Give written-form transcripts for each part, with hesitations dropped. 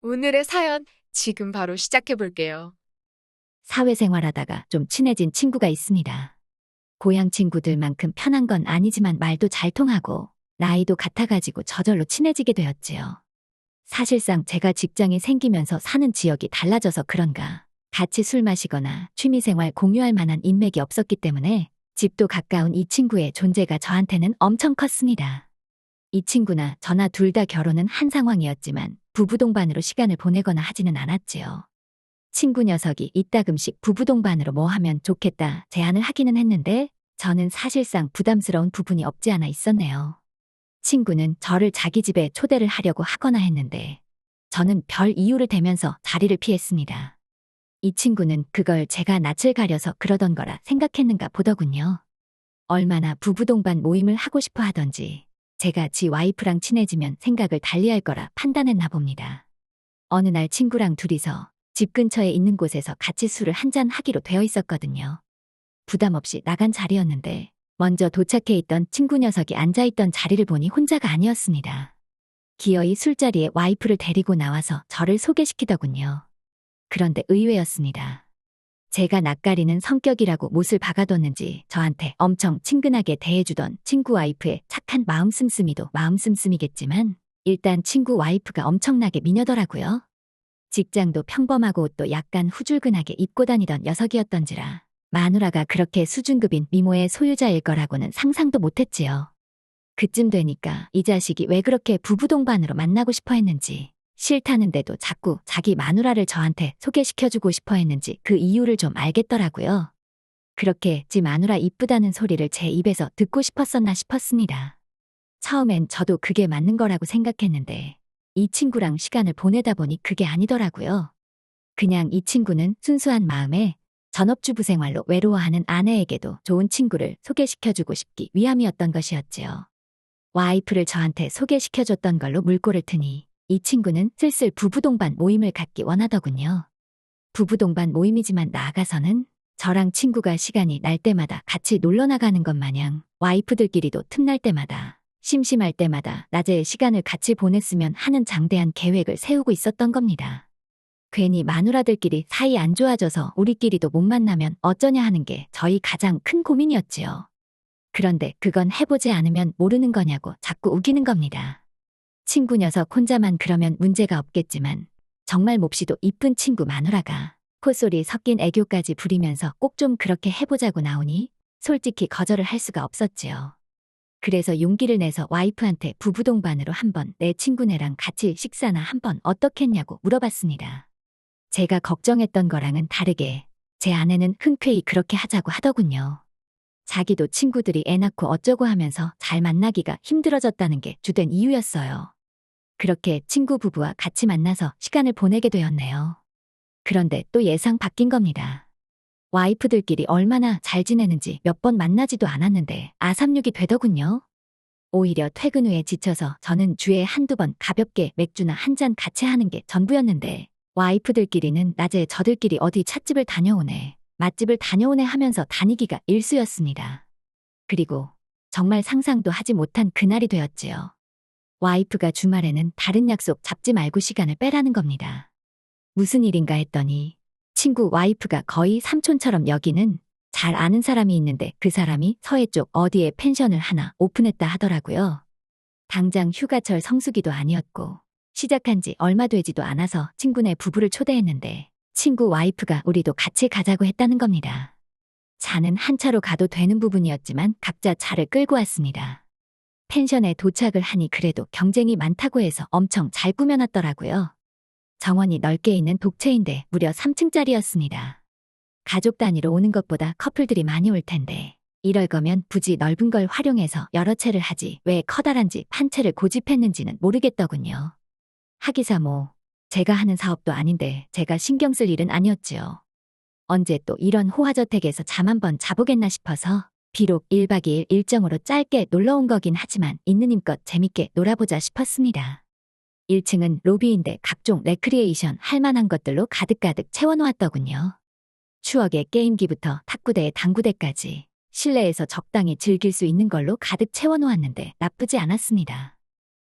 오늘의 사연 지금 바로 시작해 볼게요. 사회생활하다가 좀 친해진 친구가 있습니다. 고향 친구들만큼 편한 건 아니지만 말도 잘 통하고 나이도 같아가지고 저절로 친해지게 되었지요. 사실상 제가 직장이 생기면서 사는 지역이 달라져서 그런가 같이 술 마시거나 취미생활 공유할 만한 인맥이 없었기 때문에 집도 가까운 이 친구의 존재가 저한테는 엄청 컸습니다. 이 친구나 저나 둘 다 결혼은 한 상황이었지만 부부 동반으로 시간을 보내거나 하지는 않았지요. 친구 녀석이 이따금씩 부부 동반으로 뭐 하면 좋겠다 제안을 하기는 했는데 저는 사실상 부담스러운 부분이 없지 않아 있었네요. 친구는 저를 자기 집에 초대를 하려고 하거나 했는데 저는 별 이유를 대면서 자리를 피했습니다. 이 친구는 그걸 제가 낯을 가려서 그러던 거라 생각했는가 보더군요. 얼마나 부부 동반 모임을 하고 싶어 하던지 제가 지 와이프랑 친해지면 생각을 달리할 거라 판단했나 봅니다. 어느 날 친구랑 둘이서 집 근처에 있는 곳에서 같이 술을 한잔 하기로 되어 있었거든요. 부담 없이 나간 자리였는데 먼저 도착해 있던 친구 녀석이 앉아있던 자리를 보니 혼자가 아니었습니다. 기어이 술자리에 와이프를 데리고 나와서 저를 소개시키더군요. 그런데 의외였습니다. 제가 낯가리는 성격이라고 못을 박아뒀는지 저한테 엄청 친근하게 대해주던 친구 와이프의 착한 마음 씀씀이도 마음 씀씀이겠지만 일단 친구 와이프가 엄청나게 미녀더라고요. 직장도 평범하고 옷도 약간 후줄근하게 입고 다니던 녀석이었던지라 마누라가 그렇게 수준급인 미모의 소유자일 거라고는 상상도 못했지요. 그쯤 되니까 이 자식이 왜 그렇게 부부 동반으로 만나고 싶어 했는지 싫다는데도 자꾸 자기 마누라를 저한테 소개시켜주고 싶어 했는지 그 이유를 좀 알겠더라고요. 그렇게 지 마누라 이쁘다는 소리를 제 입에서 듣고 싶었었나 싶었습니다. 처음엔 저도 그게 맞는 거라고 생각했는데 이 친구랑 시간을 보내다 보니 그게 아니더라고요. 그냥 이 친구는 순수한 마음에 전업주부 생활로 외로워하는 아내에게도 좋은 친구를 소개시켜주고 싶기 위함이었던 것이었지요. 와이프를 저한테 소개시켜줬던 걸로 물꼬를 트니 이 친구는 슬슬 부부동반 모임을 갖기 원하더군요. 부부동반 모임이지만 나아가서는 저랑 친구가 시간이 날 때마다 같이 놀러 나가는 것 마냥 와이프들끼리도 틈날 때마다 심심할 때마다 낮에 시간을 같이 보냈으면 하는 장대한 계획을 세우고 있었던 겁니다. 괜히 마누라들끼리 사이 안 좋아져서 우리끼리도 못 만나면 어쩌냐 하는 게 저희 가장 큰 고민이었지요. 그런데 그건 해보지 않으면 모르는 거냐고 자꾸 우기는 겁니다. 친구 녀석 혼자만 그러면 문제가 없겠지만 정말 몹시도 이쁜 친구 마누라가 콧소리 섞인 애교까지 부리면서 꼭 좀 그렇게 해보자고 나오니 솔직히 거절을 할 수가 없었지요. 그래서 용기를 내서 와이프한테 부부동반으로 한번 내 친구네랑 같이 식사나 한번 어떻겠냐고 물어봤습니다. 제가 걱정했던 거랑은 다르게 제 아내는 흔쾌히 그렇게 하자고 하더군요. 자기도 친구들이 애 낳고 어쩌고 하면서 잘 만나기가 힘들어졌다는 게 주된 이유였어요. 그렇게 친구 부부와 같이 만나서 시간을 보내게 되었네요. 그런데 또 예상 바뀐 겁니다. 와이프들끼리 얼마나 잘 지내는지 몇 번 만나지도 않았는데 아삼육이 되더군요. 오히려 퇴근 후에 지쳐서 저는 주에 한두 번 가볍게 맥주나 한 잔 같이 하는 게 전부였는데 와이프들끼리는 낮에 저들끼리 어디 찻집을 다녀오네, 맛집을 다녀오네 하면서 다니기가 일쑤였습니다. 그리고 정말 상상도 하지 못한 그날이 되었지요. 와이프가 주말에는 다른 약속 잡지 말고 시간을 빼라는 겁니다. 무슨 일인가 했더니 친구 와이프가 거의 삼촌처럼 여기는 잘 아는 사람이 있는데 그 사람이 서해 쪽 어디에 펜션을 하나 오픈했다 하더라고요. 당장 휴가철 성수기도 아니었고 시작한 지 얼마 되지도 않아서 친구네 부부를 초대했는데 친구 와이프가 우리도 같이 가자고 했다는 겁니다. 차는 한 차로 가도 되는 부분이었지만 각자 차를 끌고 왔습니다. 펜션에 도착을 하니 그래도 경쟁이 많다고 해서 엄청 잘 꾸며놨더라고요. 정원이 넓게 있는 독채인데 무려 3층짜리였습니다. 가족 단위로 오는 것보다 커플들이 많이 올 텐데 이럴 거면 굳이 넓은 걸 활용해서 여러 채를 하지 왜 커다란 집 한 채를 고집했는지는 모르겠더군요. 하기사 뭐 제가 하는 사업도 아닌데 제가 신경 쓸 일은 아니었지요. 언제 또 이런 호화저택에서 잠 한번 자보겠나 싶어서 비록 1박 2일 일정으로 짧게 놀러온 거긴 하지만 있는 힘껏 재밌게 놀아보자 싶었습니다. 1층은 로비인데 각종 레크리에이션 할 만한 것들로 가득가득 채워놓았더군요. 추억의 게임기부터 탁구대에 당구대까지 실내에서 적당히 즐길 수 있는 걸로 가득 채워놓았는데 나쁘지 않았습니다.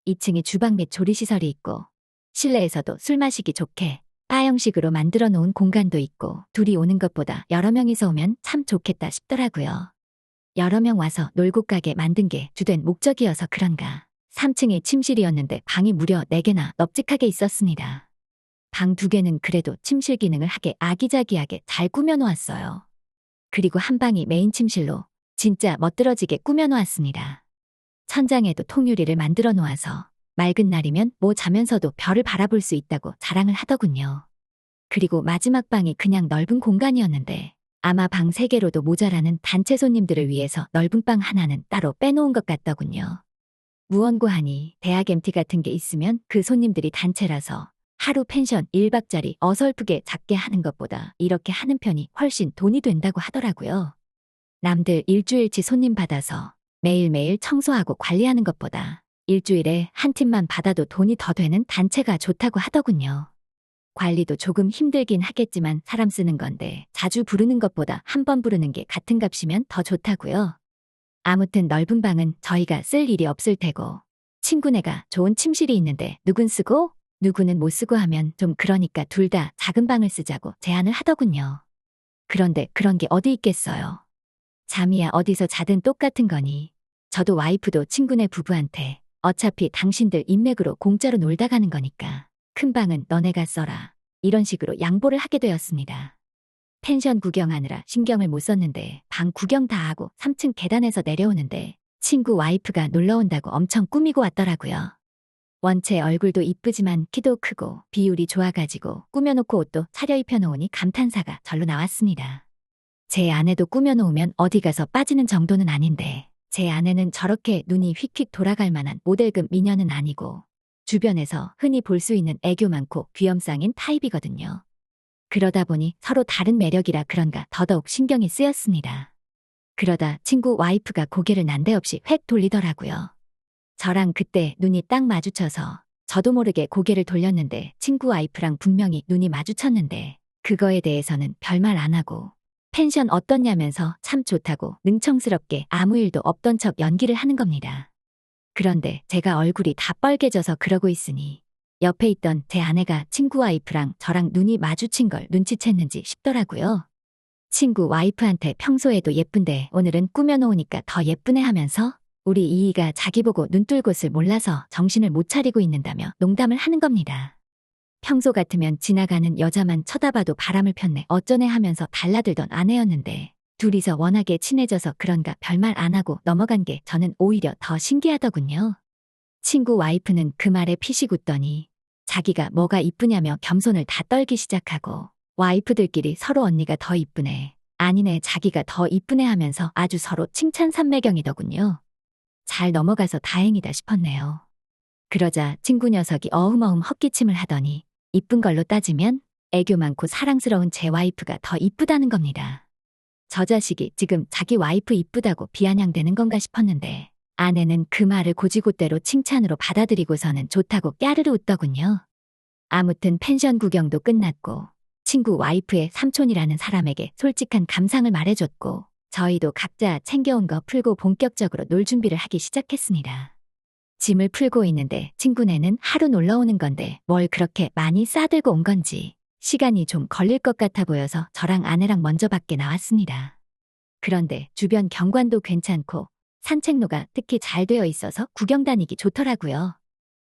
2층에 주방 및 조리시설이 있고 실내에서도 술 마시기 좋게 바 형식으로 만들어 놓은 공간도 있고 둘이 오는 것보다 여러 명이서 오면 참 좋겠다 싶더라고요. 여러 명 와서 놀고 가게 만든 게 주된 목적이어서 그런가. 3층에 침실이었는데 방이 무려 4개나 널찍하게 있었습니다. 방 2개는 그래도 침실 기능을 하게 아기자기하게 잘 꾸며놓았어요. 그리고 한 방이 메인 침실로 진짜 멋들어지게 꾸며놓았습니다. 천장에도 통유리를 만들어 놓아서 맑은 날이면 뭐 자면서도 별을 바라볼 수 있다고 자랑을 하더군요. 그리고 마지막 방이 그냥 넓은 공간이었는데 아마 방 3개로도 모자라는 단체 손님들을 위해서 넓은 방 하나는 따로 빼놓은 것 같더군요. 무언고하니 대학 MT 같은 게 있으면 그 손님들이 단체라서 하루 펜션 1박짜리 어설프게 작게 하는 것보다 이렇게 하는 편이 훨씬 돈이 된다고 하더라고요. 남들 일주일치 손님 받아서 매일매일 청소하고 관리하는 것보다 일주일에 한 팀만 받아도 돈이 더 되는 단체가 좋다고 하더군요. 관리도 조금 힘들긴 하겠지만 사람 쓰는 건데 자주 부르는 것보다 한 번 부르는 게 같은 값이면 더 좋다고요. 아무튼 넓은 방은 저희가 쓸 일이 없을 테고 친구네가 좋은 침실이 있는데 누군 쓰고 누구는 못 쓰고 하면 좀 그러니까 둘 다 작은 방을 쓰자고 제안을 하더군요. 그런데 그런 게 어디 있겠어요. 잠이야 어디서 자든 똑같은 거니. 저도 와이프도 친구네 부부한테 어차피 당신들 인맥으로 공짜로 놀다 가는 거니까 큰 방은 너네가 써라. 이런 식으로 양보를 하게 되었습니다. 펜션 구경하느라 신경을 못 썼는데 방 구경 다 하고 3층 계단에서 내려오는데 친구 와이프가 놀러 온다고 엄청 꾸미고 왔더라고요. 원체 얼굴도 이쁘지만 키도 크고 비율이 좋아가지고 꾸며놓고 옷도 차려입혀 놓으니 감탄사가 절로 나왔습니다. 제 아내도 꾸며놓으면 어디 가서 빠지는 정도는 아닌데 제 아내는 저렇게 눈이 휙휙 돌아갈 만한 모델급 미녀는 아니고 주변에서 흔히 볼 수 있는 애교 많고 귀염상인 타입이거든요. 그러다 보니 서로 다른 매력이라 그런가 더더욱 신경이 쓰였습니다. 그러다 친구 와이프가 고개를 난데없이 획 돌리더라고요. 저랑 그때 눈이 딱 마주쳐서 저도 모르게 고개를 돌렸는데 친구 와이프랑 분명히 눈이 마주쳤는데 그거에 대해서는 별말 안 하고 펜션 어떻냐면서 참 좋다고 능청스럽게 아무 일도 없던 척 연기를 하는 겁니다. 그런데 제가 얼굴이 다 빨개져서 그러고 있으니 옆에 있던 제 아내가 친구 와이프랑 저랑 눈이 마주친 걸 눈치챘는지 싶더라고요. 친구 와이프한테 평소에도 예쁜데 오늘은 꾸며놓으니까 더 예쁘네 하면서 우리 이이가 자기 보고 눈 뜰 곳을 몰라서 정신을 못 차리고 있는다며 농담을 하는 겁니다. 평소 같으면 지나가는 여자만 쳐다봐도 바람을 폈네 어쩌네 하면서 달라들던 아내였는데 둘이서 워낙에 친해져서 그런가 별말 안 하고 넘어간 게 저는 오히려 더 신기하더군요. 친구 와이프는 그 말에 피식 웃더니 자기가 뭐가 이쁘냐며 겸손을 다 떨기 시작하고 와이프들끼리 서로 언니가 더 이쁘네. 아니네 자기가 더 이쁘네 하면서 아주 서로 칭찬 삼매경이더군요. 잘 넘어가서 다행이다 싶었네요. 그러자 친구 녀석이 어흠어흠 헛기침을 하더니 이쁜 걸로 따지면 애교 많고 사랑스러운 제 와이프가 더 이쁘다는 겁니다. 저 자식이 지금 자기 와이프 이쁘다고 비아냥대는 건가 싶었는데 아내는 그 말을 고지고대로 칭찬으로 받아들이고서는 좋다고 까르르 웃더군요. 아무튼 펜션 구경도 끝났고 친구 와이프의 삼촌이라는 사람에게 솔직한 감상을 말해줬고 저희도 각자 챙겨온 거 풀고 본격적으로 놀 준비를 하기 시작했습니다. 짐을 풀고 있는데 친구네는 하루 놀러 오는 건데 뭘 그렇게 많이 싸들고 온 건지 시간이 좀 걸릴 것 같아 보여서 저랑 아내랑 먼저 밖에 나왔습니다. 그런데 주변 경관도 괜찮고 산책로가 특히 잘 되어 있어서 구경 다니기 좋더라고요.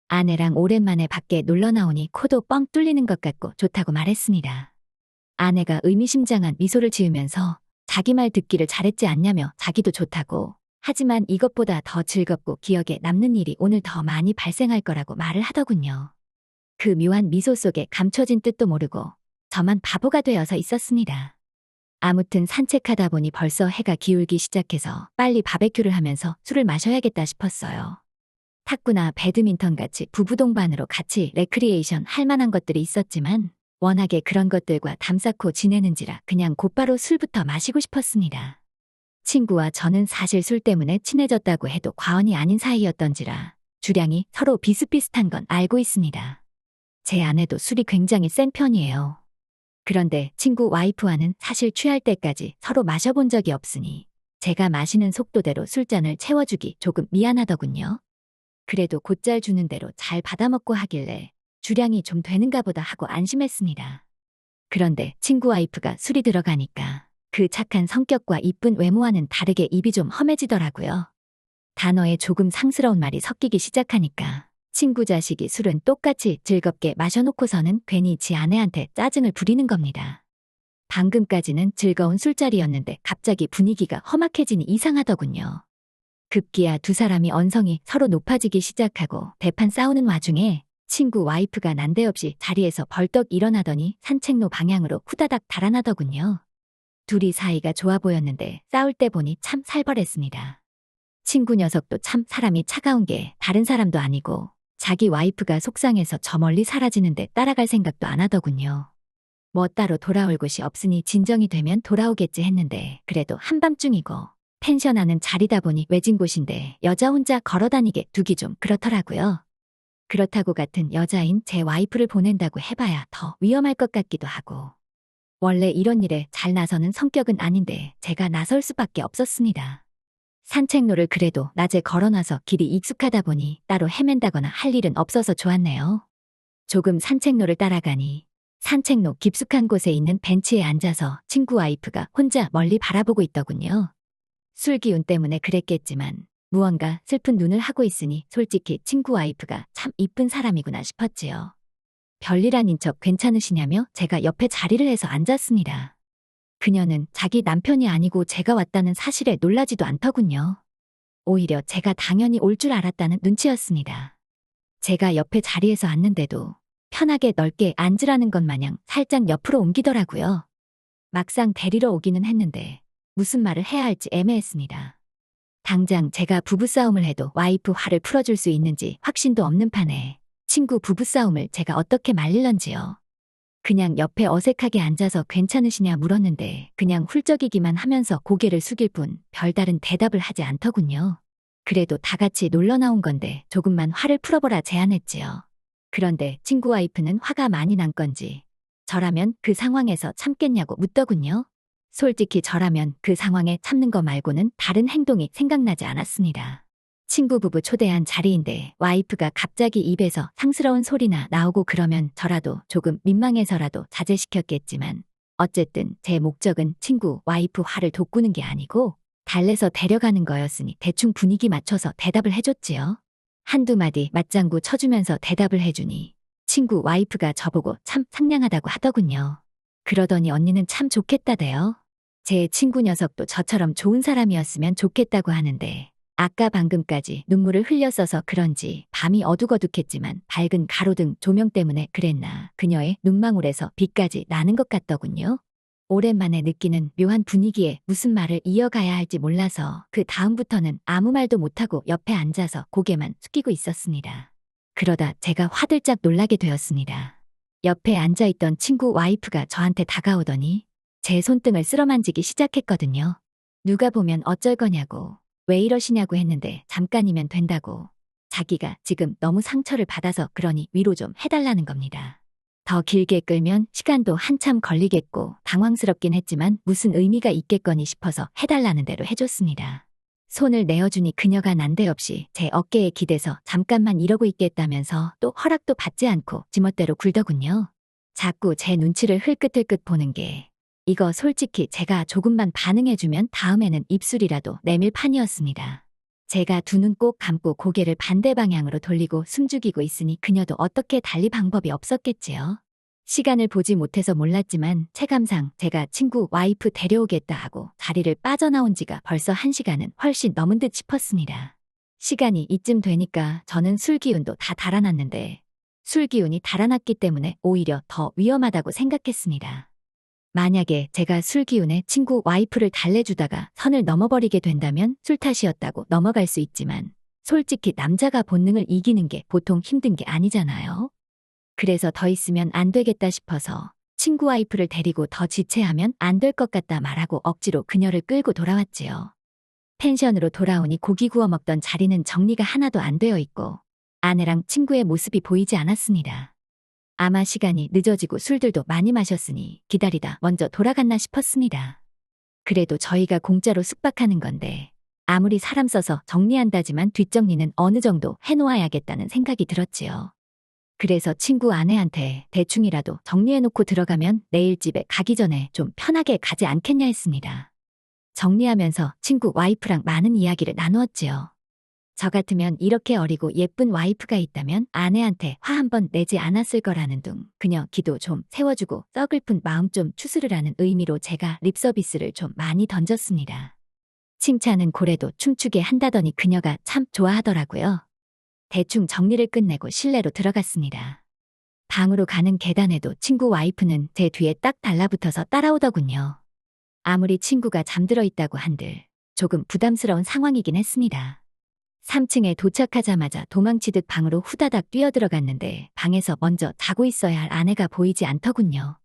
아내랑 오랜만에 밖에 놀러 나오니 코도 뻥 뚫리는 것 같고 좋다고 말했습니다. 아내가 의미심장한 미소를 지으면서 자기 말 듣기를 잘했지 않냐며 자기도 좋다고 하지만 이것보다 더 즐겁고 기억에 남는 일이 오늘 더 많이 발생할 거라고 말을 하더군요. 그 묘한 미소 속에 감춰진 뜻도 모르고 저만 바보가 되어서 있었습니다. 아무튼 산책하다 보니 벌써 해가 기울기 시작해서 빨리 바베큐를 하면서 술을 마셔야겠다 싶었어요. 탁구나 배드민턴 같이 부부 동반으로 같이 레크리에이션 할 만한 것들이 있었지만 워낙에 그런 것들과 담 쌓고 지내는지라 그냥 곧바로 술부터 마시고 싶었습니다. 친구와 저는 사실 술 때문에 친해졌다고 해도 과언이 아닌 사이였던지라 주량이 서로 비슷비슷한 건 알고 있습니다. 제 아내도 술이 굉장히 센 편이에요. 그런데 친구 와이프와는 사실 취할 때까지 서로 마셔본 적이 없으니 제가 마시는 속도대로 술잔을 채워주기 조금 미안하더군요. 그래도 곧잘 주는 대로 잘 받아먹고 하길래 주량이 좀 되는가 보다 하고 안심했습니다. 그런데 친구 와이프가 술이 들어가니까 그 착한 성격과 이쁜 외모와는 다르게 입이 좀 험해지더라고요. 단어에 조금 상스러운 말이 섞이기 시작하니까 친구 자식이 술은 똑같이 즐겁게 마셔놓고서는 괜히 지 아내한테 짜증을 부리는 겁니다. 방금까지는 즐거운 술자리였는데 갑자기 분위기가 험악해지니 이상하더군요. 급기야 두 사람이 언성이 서로 높아지기 시작하고 대판 싸우는 와중에 친구 와이프가 난데없이 자리에서 벌떡 일어나더니 산책로 방향으로 후다닥 달아나더군요. 둘이 사이가 좋아 보였는데 싸울 때 보니 참 살벌했습니다. 친구 녀석도 참 사람이 차가운 게 다른 사람도 아니고 자기 와이프가 속상해서 저 멀리 사라지는데 따라갈 생각도 안 하더군요. 뭐 따로 돌아올 곳이 없으니 진정이 되면 돌아오겠지 했는데 그래도 한밤중이고 펜션 하는 자리다 보니 외진 곳인데 여자 혼자 걸어다니게 두기 좀 그렇더라고요. 그렇다고 같은 여자인 제 와이프를 보낸다고 해봐야 더 위험할 것 같기도 하고. 원래 이런 일에 잘 나서는 성격은 아닌데 제가 나설 수밖에 없었습니다. 산책로를 그래도 낮에 걸어놔서 길이 익숙하다 보니 따로 헤맨다거나 할 일은 없어서 좋았네요. 조금 산책로를 따라가니 산책로 깊숙한 곳에 있는 벤치에 앉아서 친구 와이프가 혼자 멀리 바라보고 있더군요. 술 기운 때문에 그랬겠지만 무언가 슬픈 눈을 하고 있으니 솔직히 친구 와이프가 참 이쁜 사람이구나 싶었지요. 별일 아닌 척 괜찮으시냐며 제가 옆에 자리를 해서 앉았습니다. 그녀는 자기 남편이 아니고 제가 왔다는 사실에 놀라지도 않더군요. 오히려 제가 당연히 올 줄 알았다는 눈치였습니다. 제가 옆에 자리에서 앉는데도 편하게 넓게 앉으라는 것 마냥 살짝 옆으로 옮기더라고요. 막상 데리러 오기는 했는데 무슨 말을 해야 할지 애매했습니다. 당장 제가 부부싸움을 해도 와이프 화를 풀어줄 수 있는지 확신도 없는 판에 친구 부부싸움을 제가 어떻게 말릴런지요. 그냥 옆에 어색하게 앉아서 괜찮으시냐 물었는데 그냥 훌쩍이기만 하면서 고개를 숙일 뿐 별다른 대답을 하지 않더군요. 그래도 다 같이 놀러 나온 건데 조금만 화를 풀어보라 제안했지요. 그런데 친구 와이프는 화가 많이 난 건지 저라면 그 상황에서 참겠냐고 묻더군요. 솔직히 저라면 그 상황에 참는 거 말고는 다른 행동이 생각나지 않았습니다. 친구 부부 초대한 자리인데 와이프가 갑자기 입에서 상스러운 소리나 나오고 그러면 저라도 조금 민망해서라도 자제시켰겠지만 어쨌든 제 목적은 친구 와이프 화를 돋구는 게 아니고 달래서 데려가는 거였으니 대충 분위기 맞춰서 대답을 해줬지요. 한두 마디 맞장구 쳐주면서 대답을 해주니 친구 와이프가 저보고 참 상냥하다고 하더군요. 그러더니 언니는 참 좋겠다대요. 제 친구 녀석도 저처럼 좋은 사람이었으면 좋겠다고 하는데 아까 방금까지 눈물을 흘렸어서 그런지 밤이 어둑어둑했지만 밝은 가로등 조명 때문에 그랬나 그녀의 눈망울에서 빛까지 나는 것 같더군요. 오랜만에 느끼는 묘한 분위기에 무슨 말을 이어가야 할지 몰라서 그 다음부터는 아무 말도 못하고 옆에 앉아서 고개만 숙이고 있었습니다. 그러다 제가 화들짝 놀라게 되었습니다. 옆에 앉아있던 친구 와이프가 저한테 다가오더니 제 손등을 쓸어만지기 시작했거든요. 누가 보면 어쩔 거냐고, 왜 이러시냐고 했는데 잠깐이면 된다고. 자기가 지금 너무 상처를 받아서 그러니 위로 좀 해달라는 겁니다. 더 길게 끌면 시간도 한참 걸리겠고 당황스럽긴 했지만 무슨 의미가 있겠거니 싶어서 해달라는 대로 해줬습니다. 손을 내어주니 그녀가 난데없이 제 어깨에 기대서 잠깐만 이러고 있겠다면서 또 허락도 받지 않고 지멋대로 굴더군요. 자꾸 제 눈치를 흘끗흘끗 보는 게 이거 솔직히 제가 조금만 반응해주면 다음에는 입술이라도 내밀 판이었습니다. 제가 두 눈 꼭 감고 고개를 반대 방향으로 돌리고 숨죽이고 있으니 그녀도 어떻게 달리 방법이 없었겠지요. 시간을 보지 못해서 몰랐지만 체감상 제가 친구 와이프 데려오겠다 하고 자리를 빠져나온 지가 벌써 1시간은 훨씬 넘은 듯 싶었습니다. 시간이 이쯤 되니까 저는 술 기운도 다 달아났는데 술 기운이 달아났기 때문에 오히려 더 위험하다고 생각했습니다. 만약에 제가 술 기운에 친구 와이프를 달래주다가 선을 넘어버리게 된다면 술 탓이었다고 넘어갈 수 있지만 솔직히 남자가 본능을 이기는 게 보통 힘든 게 아니잖아요. 그래서 더 있으면 안 되겠다 싶어서 친구 와이프를 데리고 더 지체하면 안 될 것 같다 말하고 억지로 그녀를 끌고 돌아왔지요. 펜션으로 돌아오니 고기 구워 먹던 자리는 정리가 하나도 안 되어 있고 아내랑 친구의 모습이 보이지 않았습니다. 아마 시간이 늦어지고 술들도 많이 마셨으니 기다리다 먼저 돌아갔나 싶었습니다. 그래도 저희가 공짜로 숙박하는 건데 아무리 사람 써서 정리한다지만 뒷정리는 어느 정도 해놓아야겠다는 생각이 들었지요. 그래서 친구 아내한테 대충이라도 정리해놓고 들어가면 내일 집에 가기 전에 좀 편하게 가지 않겠냐 했습니다. 정리하면서 친구 와이프랑 많은 이야기를 나누었지요. 저 같으면 이렇게 어리고 예쁜 와이프가 있다면 아내한테 화 한 번 내지 않았을 거라는 둥 그녀 기도 좀 세워주고 썩을픈 마음 좀 추스르라는 의미로 제가 립서비스를 좀 많이 던졌습니다. 칭찬은 고래도 춤추게 한다더니 그녀가 참 좋아하더라고요. 대충 정리를 끝내고 실내로 들어갔습니다. 방으로 가는 계단에도 친구 와이프는 제 뒤에 딱 달라붙어서 따라오더군요. 아무리 친구가 잠들어 있다고 한들 조금 부담스러운 상황이긴 했습니다. 3층에 도착하자마자 도망치듯 방으로 후다닥 뛰어들어갔는데 방에서 먼저 자고 있어야 할 아내가 보이지 않더군요.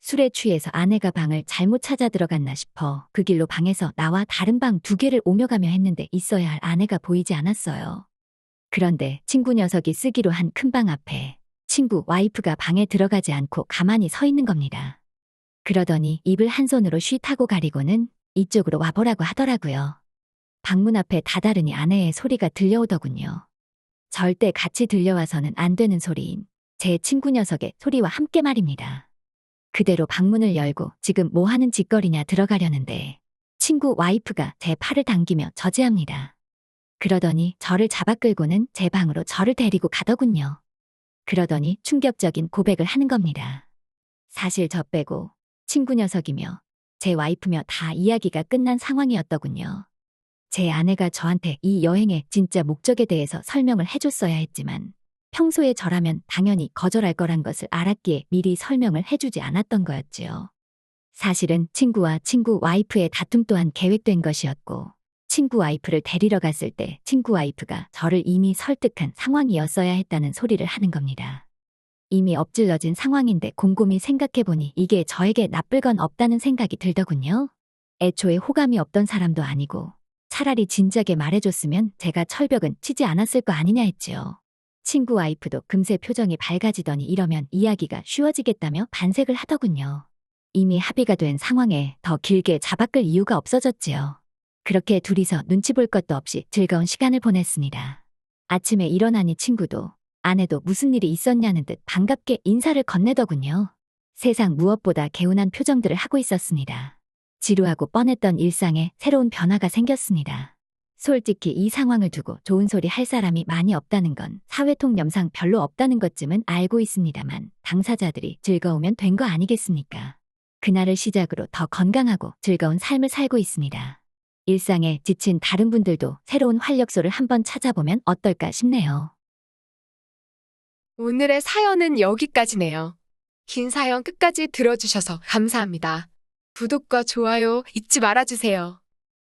술에 취해서 아내가 방을 잘못 찾아 들어갔나 싶어 그 길로 방에서 나와 다른 방 2개를 오며 가며 했는데 있어야 할 아내가 보이지 않았어요. 그런데 친구 녀석이 쓰기로 한 큰 방 앞에 친구 와이프가 방에 들어가지 않고 가만히 서 있는 겁니다. 그러더니 입을 한 손으로 쉿하고 가리고는 이쪽으로 와보라고 하더라고요. 방문 앞에 다다르니 아내의 소리가 들려오더군요. 절대 같이 들려와서는 안 되는 소리인 제 친구 녀석의 소리와 함께 말입니다. 그대로 방문을 열고 지금 뭐 하는 짓거리냐 들어가려는데 친구 와이프가 제 팔을 당기며 저지합니다. 그러더니 저를 잡아 끌고는 제 방으로 저를 데리고 가더군요. 그러더니 충격적인 고백을 하는 겁니다. 사실 저 빼고 친구 녀석이며 제 와이프며 다 이야기가 끝난 상황이었더군요. 제 아내가 저한테 이 여행의 진짜 목적에 대해서 설명을 해줬어야 했지만 평소에 저라면 당연히 거절할 거란 것을 알았기에 미리 설명을 해주지 않았던 거였지요. 사실은 친구와 친구 와이프의 다툼 또한 계획된 것이었고 친구 와이프를 데리러 갔을 때 친구 와이프가 저를 이미 설득한 상황이었어야 했다는 소리를 하는 겁니다. 이미 엎질러진 상황인데 곰곰이 생각해보니 이게 저에게 나쁠 건 없다는 생각이 들더군요. 애초에 호감이 없던 사람도 아니고 차라리 진작에 말해줬으면 제가 철벽은 치지 않았을 거 아니냐 했지요. 친구 와이프도 금세 표정이 밝아지더니 이러면 이야기가 쉬워지겠다며 반색을 하더군요. 이미 합의가 된 상황에 더 길게 잡아끌 이유가 없어졌지요. 그렇게 둘이서 눈치 볼 것도 없이 즐거운 시간을 보냈습니다. 아침에 일어나니 친구도 아내도 무슨 일이 있었냐는 듯 반갑게 인사를 건네더군요. 세상 무엇보다 개운한 표정들을 하고 있었습니다. 지루하고 뻔했던 일상에 새로운 변화가 생겼습니다. 솔직히 이 상황을 두고 좋은 소리 할 사람이 많이 없다는 건 사회통 염상 별로 없다는 것쯤은 알고 있습니다만 당사자들이 즐거우면 된 거 아니겠습니까? 그날을 시작으로 더 건강하고 즐거운 삶을 살고 있습니다. 일상에 지친 다른 분들도 새로운 활력소를 한번 찾아보면 어떨까 싶네요. 오늘의 사연은 여기까지네요. 긴 사연 끝까지 들어주셔서 감사합니다. 구독과 좋아요 잊지 말아주세요.